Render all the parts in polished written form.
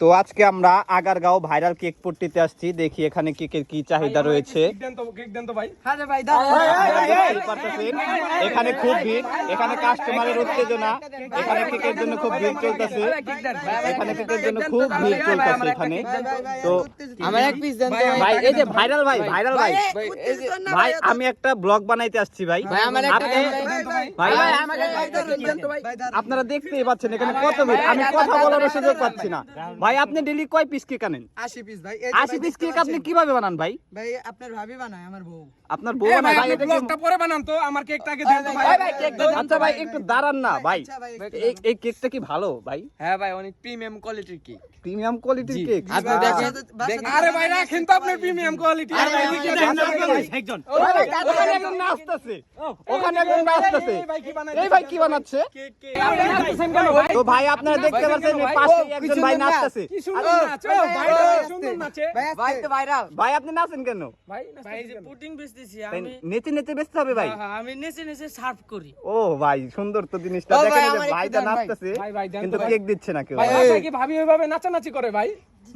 তো আজকে আমরা আগারগাঁও ভাইরাল কেক পট্টিতে আসছি, দেখি এখানে কেকের কি চাহিদা রয়েছে। এখানে খুব ভিড়, এখানে কাস্টমারের উত্তেজনা, এখানে কেকের জন্য খুব ভিড় চলতেছে, এখানে কেকের জন্য খুব ভিড় চলতেছে এখানে। তো ভাই এই যে ভাইরাল ভাই ভাই আমি একটা ব্লগ বানাইতে আসছি ভাই। আপনারা দেখতেই পাচ্ছেন এখানে কত ভিড়, আমি কথা বলার সুযোগ পাচ্ছি না। ভাই আপনি ডেইলি কয় পিস কেক আনেন? 80 পিস ভাই। 80 পিস কেক আপনি কিভাবে বানান ভাই? ভাই আপনার ভাবি বানায়, আমার বউ। আপনার বউ বানায় ভাই? এটা ব্লগটা পরে বানান তো, আমার কেকটা আগে দেন তো ভাই। আচ্ছা ভাই একটু দাঁড়ান না ভাই, এই কেকটা কি ভালো ভাই? হ্যাঁ ভাই, অনেক প্রিমিয়াম কোয়ালিটির কেক। প্রিমিয়াম কোয়ালিটির কেক? আপনি দেখেন। আরে ভাই রাখেন তো আপনার প্রিমিয়াম কোয়ালিটি। একজন ওখানে একজন নাচতেছে, ওখানে একজন নাচতেছে। এই ভাই কি বানাচ্ছে? তো ভাই আপনারা দেখতে পাচ্ছেন পাশে একজন ভাই নাচতেছে। কি সুন্দর নাচ, ও ভাই সুন্দর নাচে। ভাই তো ভাইরাল। ভাই আপনি নাচেন কেন? ভাই ভাই যে পুডিং বেচতেছি তাই আমি। নেচে নেচে বেচতে হবে ভাই? হ্যাঁ, আমি নেচে নেচে সার্ভ করি। ও ভাই সুন্দর তো জিনিসটা, ও ভাই, দেখেন এই যে আমার একটু ভাইটা দেন ভাই। নাচতেছে ভাই, দেন তো কিন্তু ভাই। কেক দিচ্ছে না কেউ। ভাই বাসায় কি ভাবি ওইভাবে নাচানাচি করে ভাই?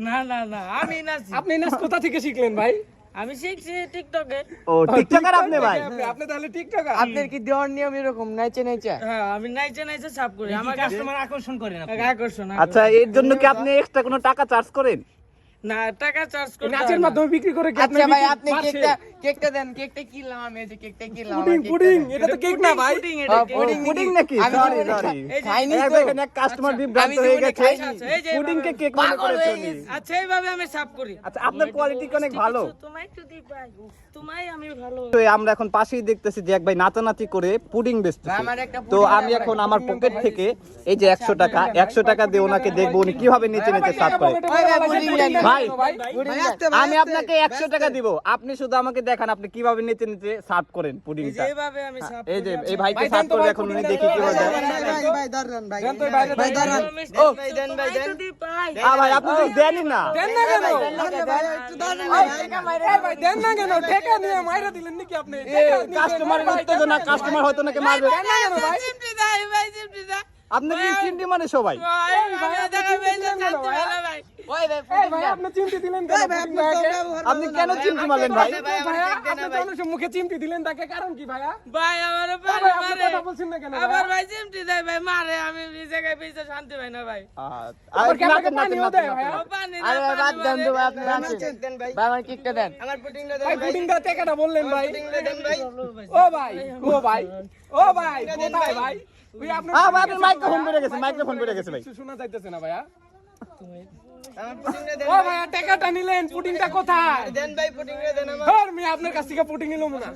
না না না, আমি নাচি। আপনি নাচ কোথা থেকে শিখলেন ভাই? আমি শিখছি টিকটকে। ও টিকটকার আপনি ভাই? আপনি তাহলে টিকটকার? আপনার কি দেওয়ার নিয়ম এরকম নাইচে নাইচে? হ্যাঁ, আমি নাইচে নাইচে সার্ভ করি। আমার কাস্টমার আকর্ষণ করে না। আকর্ষণ। আচ্ছা এর জন্য কি আপনি এক্সট্রা কোনো টাকা চার্জ করেন? না, টাকা চার্জ এই করি। নাচের মাধ্যমে বিক্রি করে কি আচ্ছা ভাই, আপনি পারছেন? কেকটা দেন। কেকটা কিনলাম আমি, এই যে কেকটা কিনলাম। পুডিং পুডিং, এটা তো কেক না ভাই। পুডিং এটা। পুডিং পুডিং পুডিং নাকি? আমি সরি জীবনে সরি, এই যে খাইনি এই তো। দেখেন এক কাস্টমার বিভ্রান্ত হয়ে জীবনে গেছে, খাইনি। এই যে পুডিং কে কেক মনে পাগল করেছে হয়ে উনি। গেছে। আচ্ছা এইভাবে আমি সার্ভ করি। আচ্ছা আপনার কোয়ালিটি অনেক ভালো। তোমায় একটু দিই ভাই। তোমায় আমি ভালো। তো আমরা এখন পাশেই দেখতেছি যে এক ভাই নাচানাচি করে পুডিং বেচতেছে। আমার একটা তো পুডিং আমি এখন আমার পকেট থেকে এই যে 100 টাকা দিয়ে ওনাকে দেখবো উনি কিভাবে নেচে নেচে সার্ভ করে। ভাই, আমি আপনাকে 100 টাকা দিব, আপনি শুধু আমাকে দেখান আপনি কিভাবে নেচে নেচে সার্ভ করেন পুডিংটা। এইভাবে আমি সার্ভ এই যে এই ভাইকে সার্ভ করে এখন উনি দেখি কিভাবে দেয়। ভাই দাঁড়ান ভাই। দেন তো বাইরে ভাই দাঁড়ান। ও ভাই দেন ভাই দেন। ভাই ভাই আপনি তো দেনই না। দেন না কেন? ভাই একটু দাঁড়ান ভাই। এই ভাই দেন না কেন? ঠেকা নিয়ে মাইরা দিলেন নাকি আপনি? কাস্টমারের উত্তেজনা, কাস্টমার হয়তো নাকি মারবে। দেন না কেন ভাই? চিমটি দাও ভাই, চিমটি দাও। আপনি কি চিন্তি মানে সবাই? ভাই ভাই দেখা বেজে শান্তি ভালো ভাই। ওই ভাই, এই ভাই আপনি চিমটি দিলেন কেন? ভাই পুডিং আপনি তো ভাইকে? ব্যবহার আপনি কেন চিন্তি মারলেন ভাই? ভাইয়া, আপনি মানুষের মুখে চিমটি দিলেন তাকে, কারণ কি ভাইয়া? ভাই আমার ভাই, পারে আপনি মারে। কথা বলছেন না কেন ভাইয়া? আবার ভাই চিমটি দেয় ভাই, মারে। আমি এই জায়গায় বেজে শান্তি পাই না ভাই। আবার কি আপনাকে পানিও দেয় ভাইয়া? ও পানি না, আরে ভাই বাদ পানি দেন তো ভাই, আপনি মারে। নাচেন। ভাই আমার কেকটা দেন। আমার পুডিংটা ভাই পুডিংটা টেকাটা বললেন ভাই। ও ভাই, ও ভাই, ও ভাই, কোথায় ভাই? ওই আপনার আপনার মাইক্রোফোন বেড়ে গেছে, মাইক্রোফোন বেড়ে গেছে ভাই। কিছু শোনা যাইতেছে না ভাইয়া। আমার পুডিংটা দেন ও ভাইয়া টেকাটা নিলেন, পুডিংটা কোথায়? দেন ভাই পুডিংটা দেন আমার। আমি আপনার কাছ থেকে পুডিং নিলাম না।